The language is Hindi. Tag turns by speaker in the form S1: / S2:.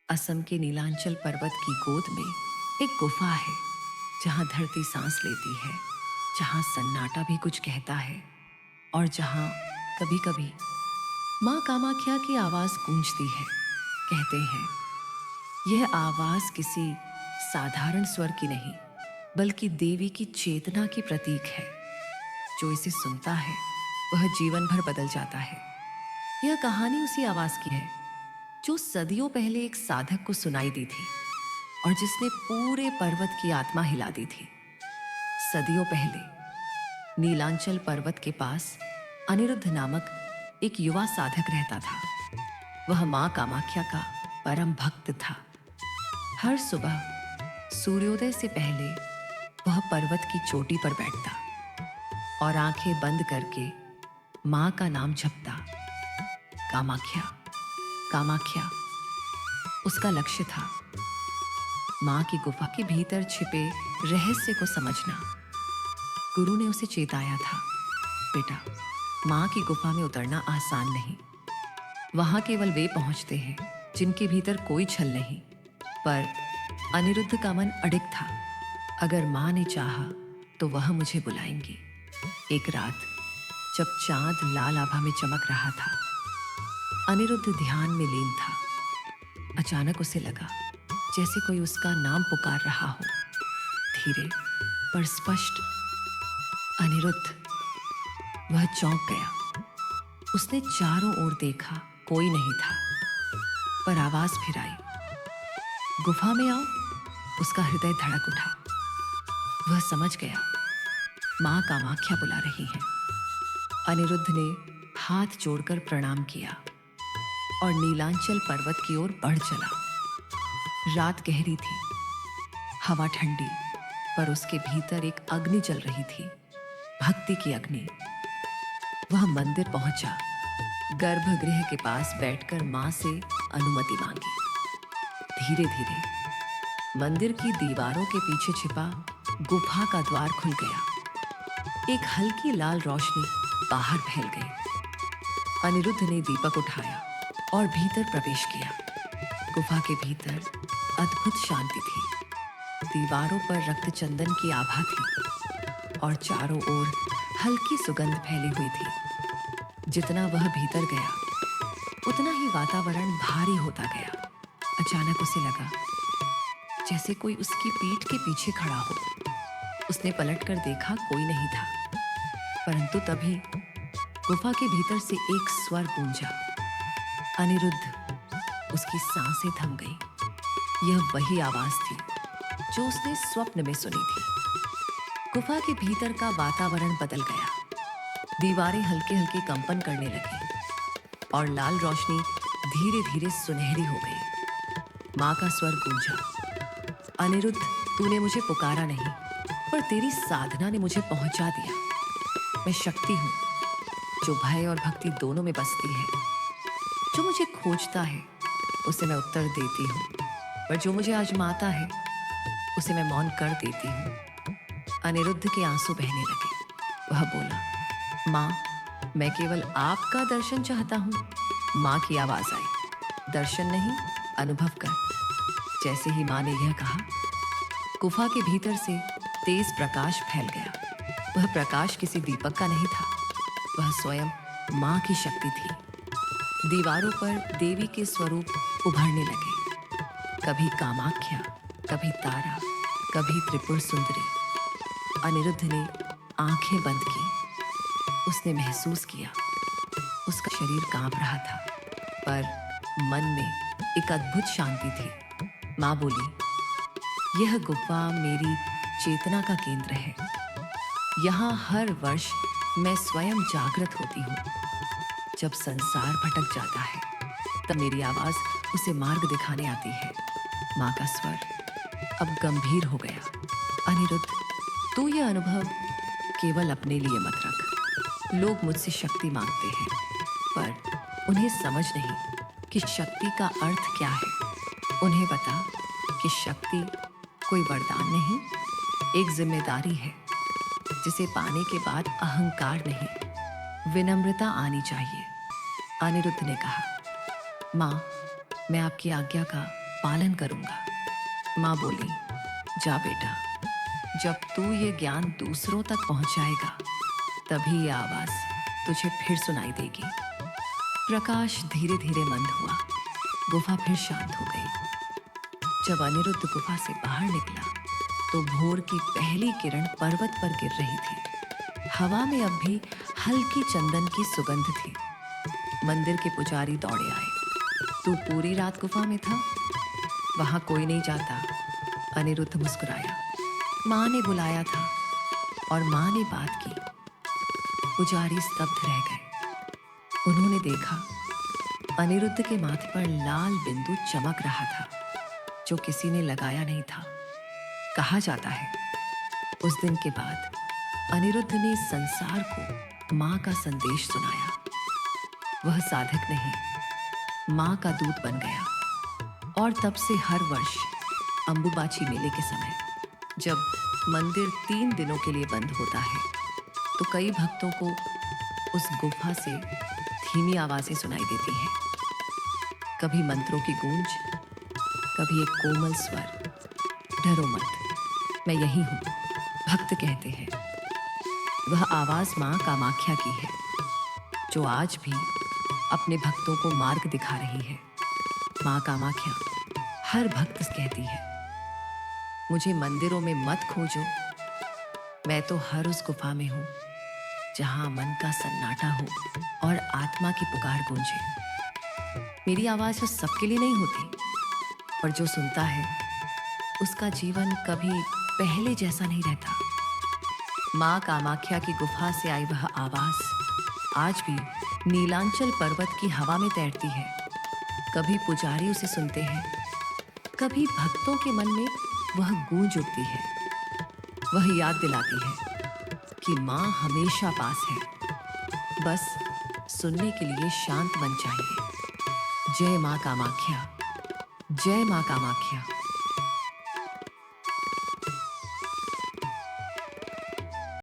S1: असम के नीलांचल पर्वत की गोद में एक गुफा है, जहां धरती सांस लेती है, जहां सन्नाटा भी कुछ कहता है और जहां कभी कभी माँ कामाख्या की आवाज गूंजती है। कहते हैं यह आवाज किसी साधारण स्वर की नहीं, बल्कि देवी की चेतना की प्रतीक है। जो इसे सुनता है वह जीवन भर बदल जाता है। यह कहानी उसी आवाज की है जो सदियों पहले एक साधक को सुनाई दी थी और जिसने पूरे पर्वत की आत्मा हिला दी थी। सदियों पहले नीलांचल पर्वत के पास अनिरुद्ध नामक एक युवा साधक रहता था। वह मां कामाख्या का परम भक्त था। हर सुबह सूर्योदय से पहले वह पर्वत की चोटी पर बैठता और आंखें बंद करके मां का नाम जपता। कामाख्या, कामाख्या उसका लक्ष्य था। मां की गुफा के भीतर छिपे रहस्य को समझना। गुरु ने उसे चेताया था, बेटा, मां की गुफा में उतरना आसान नहीं। वहां केवल वे पहुंचते हैं जिनके भीतर कोई छल नहीं। पर अनिरुद्ध का मन अडिग था। अगर मां ने चाहा तो वह मुझे बुलाएंगी। एक रात जब चांद लाल आभा में चमक रहा था, अनिरुद्ध ध्यान में लीन था। अचानक उसे लगा जैसे कोई उसका नाम पुकार रहा हो, धीरे पर स्पष्ट। अनिरुद्ध। वह चौंक गया। उसने चारों ओर देखा, कोई नहीं था। पर आवाज फिर आई, गुफा में आओ। उसका हृदय धड़क उठा। वह समझ गया, मां कामाख्या बुला रही है। अनिरुद्ध ने हाथ जोड़कर प्रणाम किया और नीलांचल पर्वत की ओर बढ़ चला। रात गहरी थी, हवा ठंडी, पर उसके भीतर एक अग्नि जल रही थी, भक्ति की अग्नि। वह मंदिर पहुंचा, गर्भगृह के पास बैठकर मां से अनुमति मांगी। धीरे धीरे मंदिर की दीवारों के पीछे छिपा गुफा का द्वार खुल गया। एक हल्की लाल रोशनी बाहर फैल गई। अनिरुद्ध ने दीपक उठाया और भीतर प्रवेश किया। गुफा के भीतर अद्भुत शांति थी। दीवारों पर रक्त चंदन की आभा थी और चारों ओर हल्की सुगंध फैली हुई थी। जितना वह भीतर गया, उतना ही वातावरण भारी होता गया। अचानक उसे लगा जैसे कोई उसकी पीठ के पीछे खड़ा हो। उसने पलटकर देखा, कोई नहीं था। परंतु तभी गुफा के भीतर से एक स्वर गूंजा, अनिरुद्ध। उसकी सांसें थम गई। यह वही आवाज थी जो उसने स्वप्न में सुनी थी। गुफा के भीतर का वातावरण बदल गया। दीवारें हल्के हल्के कंपन करने लगी और लाल रोशनी धीरे धीरे सुनहरी हो गई। मां का स्वर गूंजा, अनिरुद्ध, तूने मुझे पुकारा नहीं, पर तेरी साधना ने मुझे पहुंचा दिया। मैं शक्ति हूं जो भय और भक्ति दोनों में बसती है। जो मुझे खोजता है उसे मैं उत्तर देती हूँ, पर जो मुझे आजमाता है उसे मैं मौन कर देती हूँ। अनिरुद्ध के आंसू बहने लगे। वह बोला, माँ, मैं केवल आपका दर्शन चाहता हूँ। माँ की आवाज आई, दर्शन नहीं, अनुभव कर। जैसे ही माँ ने यह कहा, गुफा के भीतर से तेज प्रकाश फैल गया। वह प्रकाश किसी दीपक का नहीं था, वह स्वयं माँ की शक्ति थी। दीवारों पर देवी के स्वरूप उभरने लगे, कभी कामाख्या, कभी तारा, कभी त्रिपुर सुंदरी। अनिरुद्ध ने आंखें बंद की। उसने महसूस किया उसका शरीर कांप रहा था, पर मन में एक अद्भुत शांति थी। माँ बोली, यह गुफा मेरी चेतना का केंद्र है। यहाँ हर वर्ष मैं स्वयं जागृत होती हूँ। जब संसार भटक जाता है, तब मेरी आवाज उसे मार्ग दिखाने आती है। माँ का स्वर अब गंभीर हो गया, अनिरुद्ध, तू यह अनुभव केवल अपने लिए मत रख। लोग मुझसे शक्ति मांगते हैं, पर उन्हें समझ नहीं कि शक्ति का अर्थ क्या है। उन्हें बता कि शक्ति कोई वरदान नहीं, एक जिम्मेदारी है, जिसे पाने के बाद अहंकार नहीं, विनम्रता आनी चाहिए। अनिरुद्ध ने कहा, माँ, मैं आपकी आज्ञा का पालन करूंगा। माँ बोली, जा बेटा, जब तू ये ज्ञान दूसरों तक पहुंचाएगा तभी ये आवाज तुझे फिर सुनाई देगी। प्रकाश धीरे धीरे मंद हुआ, गुफा फिर शांत हो गई। जब अनिरुद्ध गुफा से बाहर निकला तो भोर की पहली किरण पर्वत पर गिर रही थी। हवा में अब भी हल्की चंदन की सुगंध थी। मंदिर के पुजारी दौड़े आए। तू पूरी रात गुफा में था? वहां कोई नहीं जाता। अनिरुद्ध मुस्कुराया। माँ ने बुलाया था और माँ ने बात की। पुजारी स्तब्ध रह गए। उन्होंने देखा अनिरुद्ध के माथे पर लाल बिंदु चमक रहा था जो किसी ने लगाया नहीं था। कहा जाता है उस दिन के बाद अनिरुद्ध ने संसार को माँ का संदेश सुनाया। वह साधक नहीं, माँ का दूत बन गया। और तब से हर वर्ष अंबुबाची मेले के समय जब मंदिर 3 दिनों के लिए बंद होता है तो कई भक्तों को उस गुफा से धीमी आवाजें सुनाई देती हैं। कभी मंत्रों की गूंज, कभी एक कोमल स्वर, डरो मत, मैं यही हूँ, भक्त कहते हैं। वह आवाज माँ कामाख्या की है जो आज भी अपने भक्तों को मार्ग दिखा रही है। माँ कामाख्या हर भक्त कहती है, मुझे मंदिरों में मत खोजो, मैं तो हर उस गुफा में हूँ जहाँ मन का सन्नाटा हो और आत्मा की पुकार गूंजे। मेरी आवाज बस सबके लिए नहीं होती, पर जो सुनता है उसका जीवन कभी पहले जैसा नहीं रहता। माँ कामाख्या की गुफा से आई वह आवाज आज भी नीलांचल पर्वत की हवा में तैरती है। कभी पुजारी उसे सुनते हैं, कभी भक्तों के मन में वह गूंज उठती है। वह याद दिलाती है कि माँ हमेशा पास है, बस सुनने के लिए शांत मन चाहिए। जय माँ कामाख्या, जय माँ कामाख्या।